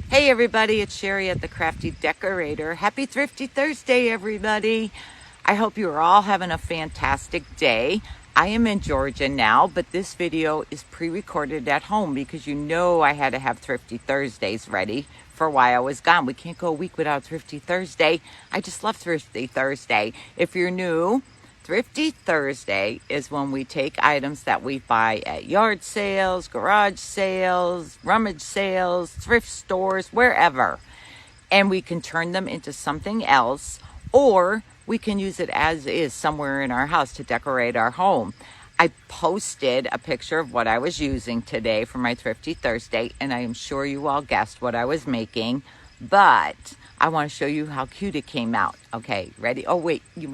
Hey everybody, it's Sherry at the Crafty Decorator. Happy Thrifty Thursday, everybody. I hope you are all having a fantastic day. I am in Georgia now, but this video is pre-recorded at home because you know I had to have Thrifty Thursdays ready for why I was gone. We can't go a week without Thrifty Thursday. I just love Thrifty Thursday. If you're new, Thrifty Thursday is when we take items that we buy at yard sales, garage sales, rummage sales, thrift stores, wherever, and we can turn them into something else, or we can use it as is somewhere in our house to decorate our home. I posted a picture of what I was using today for my Thrifty Thursday, and I am sure you all guessed what I was making, but I want to show you how cute it came out. Okay, ready? Oh wait, you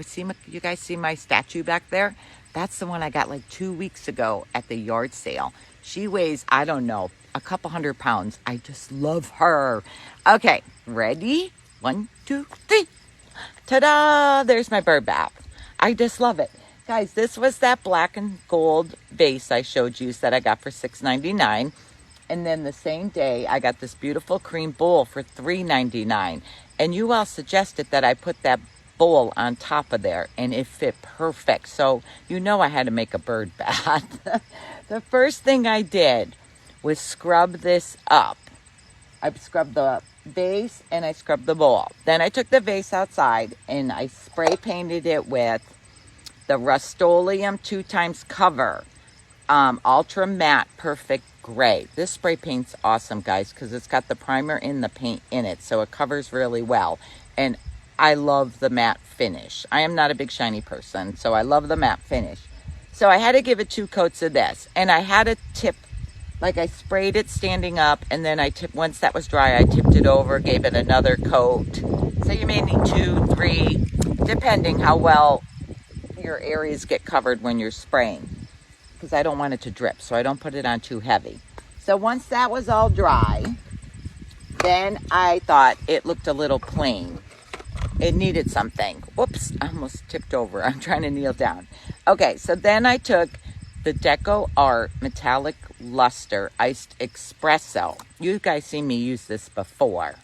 guys see my statue back there? That's the one I got like 2 weeks ago at the yard sale. She weighs, I don't know, a couple 100 pounds. I just love her. Okay, ready? 1, 2, 3. Ta-da! There's my bird bath. I just love it. Guys, this was that black and gold vase I showed you that I got for $6.99. And then the same day, I got this beautiful cream bowl for $3.99. And you all suggested that I put that bowl on top of there, and it fit perfect. So you know I had to make a bird bath. The first thing I did was scrub this up. I scrubbed the vase and I scrubbed the bowl. Then I took the vase outside and I spray painted it with the Rust-Oleum 2x cover. Ultra matte perfect gray. This spray paint's awesome, guys, because it's got the primer in the paint in it, so it covers really well. And I love the matte finish. I am not a big shiny person, so I love the matte finish. So I had to give it 2 coats of this, and I had a tip, like I sprayed it standing up, and then once that was dry, I tipped it over, gave it another coat. So you may need 2, 3, depending how well your areas get covered when you're spraying, because I don't want it to drip, so I don't put it on too heavy. So once that was all dry, then I thought it looked a little plain. It needed something. Whoops, I almost tipped over. I'm trying to kneel down. Okay, so then I took the Deco Art Metallic Luster Iced Espresso. You guys seen me use this before.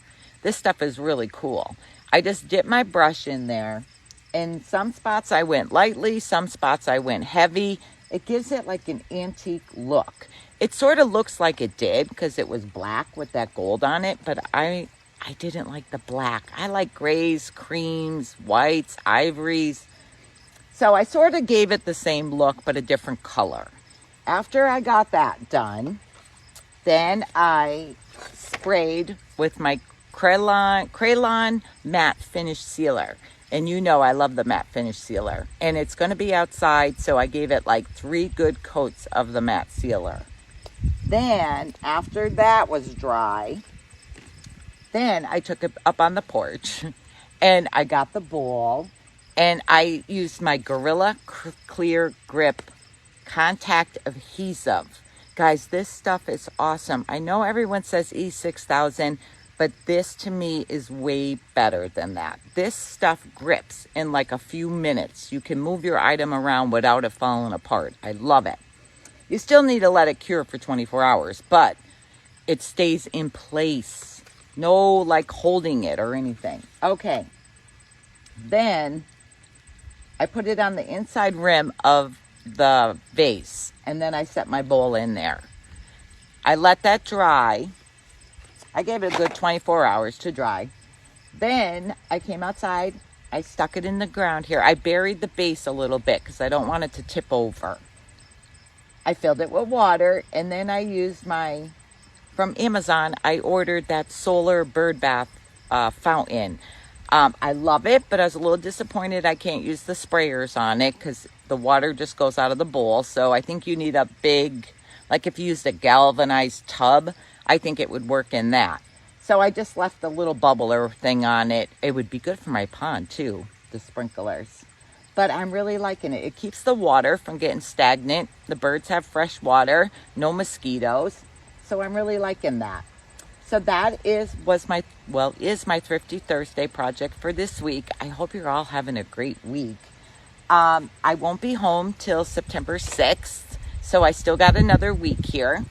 This stuff is really cool. I just dipped my brush in there. In some spots I went lightly, some spots I went heavy. It gives it like an antique look. It sort of looks like it did because it was black with that gold on it, but I didn't like the black. I like grays, creams, whites, ivories. So I sort of gave it the same look, but a different color. After I got that done, then I sprayed with my Krylon matte finish sealer. And you know I love the matte finish sealer. And it's going to be outside, so I gave it like 3 good coats of the matte sealer. Then, after that was dry, then I took it up on the porch and I got the bowl and I used my Gorilla Clear Grip contact adhesive. Guys, this stuff is awesome. I know everyone says E6000, but this to me is way better than that. This stuff grips in like a few minutes. You can move your item around without it falling apart. I love it. You still need to let it cure for 24 hours, but it stays in place. No like holding it or anything. Okay. Then I put it on the inside rim of the vase, and then I set my bowl in there. I let that dry. I gave it a good 24 hours to dry. Then I came outside. I stuck it in the ground here. I buried the base a little bit because I don't want it to tip over. I filled it with water, and then I used from Amazon, I ordered that solar bird bath fountain. I love it, but I was a little disappointed I can't use the sprayers on it because the water just goes out of the bowl. So I think you need a big, like if you used a galvanized tub, I think it would work in that. So I just left the little bubbler thing on it. It would be good for my pond too, the sprinklers. But I'm really liking it. It keeps the water from getting stagnant. The birds have fresh water, no mosquitoes. So I'm really liking that. So that is my Thrifty Thursday project for this week. I hope you're all having a great week. I won't be home till September 6th. So I still got another week here.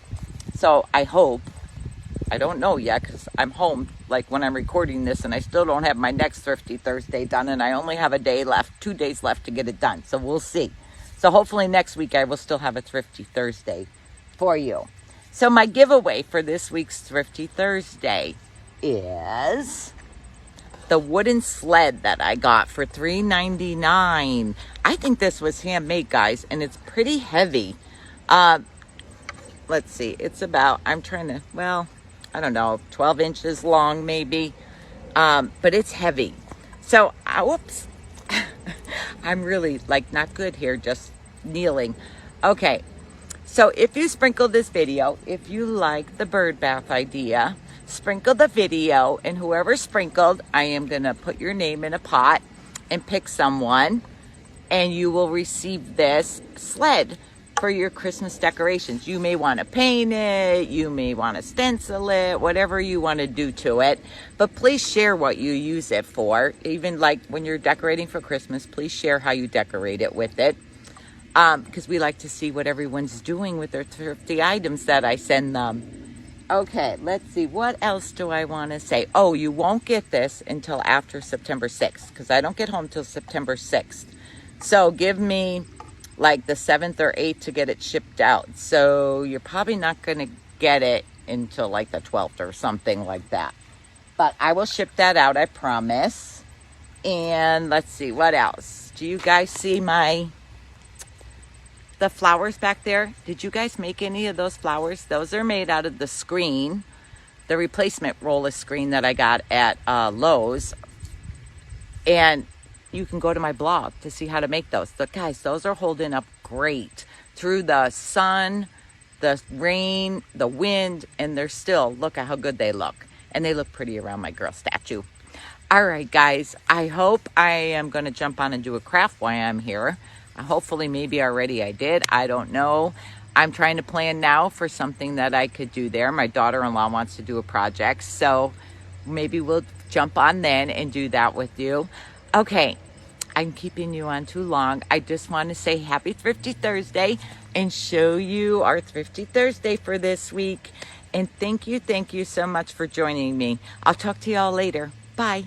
So I hope I don't know yet because I'm home like when I'm recording this, and I still don't have my next Thrifty Thursday done, and I only have a day left, 2 days left to get it done. So we'll see. So hopefully next week I will still have a Thrifty Thursday for you. So my giveaway for this week's Thrifty Thursday is the wooden sled that I got for $3.99. I think this was handmade, guys, and it's pretty heavy. Let's see, it's about, I don't know, 12 inches long maybe, but it's heavy. So, whoops, I'm really like not good here, just kneeling. Okay, so if you sprinkle this video, if you like the bird bath idea, sprinkle the video, and whoever sprinkled, I am gonna put your name in a pot and pick someone, and you will receive this sled for your Christmas decorations. You may want to paint it, you may want to stencil it, whatever you want to do to it, but please share what you use it for. Even like when you're decorating for Christmas, please share how you decorate it with it, because we like to see what everyone's doing with their thrifty items that I send them. Okay, let's see, what else do I want to say? Oh, you won't get this until after September 6th, because I don't get home till September 6th. So give me like the 7th or 8th to get it shipped out. So you're probably not going to get it until like the 12th or something like that. But I will ship that out, I promise. And let's see, what else? Do you guys see the flowers back there? Did you guys make any of those flowers? Those are made out of the screen, the replacement roller screen that I got at Lowe's. And you can go to my blog to see how to make those. But guys, those are holding up great through the sun, the rain, the wind, and they're still, look at how good they look. And they look pretty around my girl statue. All right, guys, I hope I am going to jump on and do a craft while I'm here. Hopefully, maybe already I did. I don't know. I'm trying to plan now for something that I could do there. My daughter-in-law wants to do a project, so maybe we'll jump on then and do that with you. Okay, I'm keeping you on too long. I just want to say happy Thrifty Thursday and show you our Thrifty Thursday for this week. And thank you so much for joining me. I'll talk to y'all later. Bye.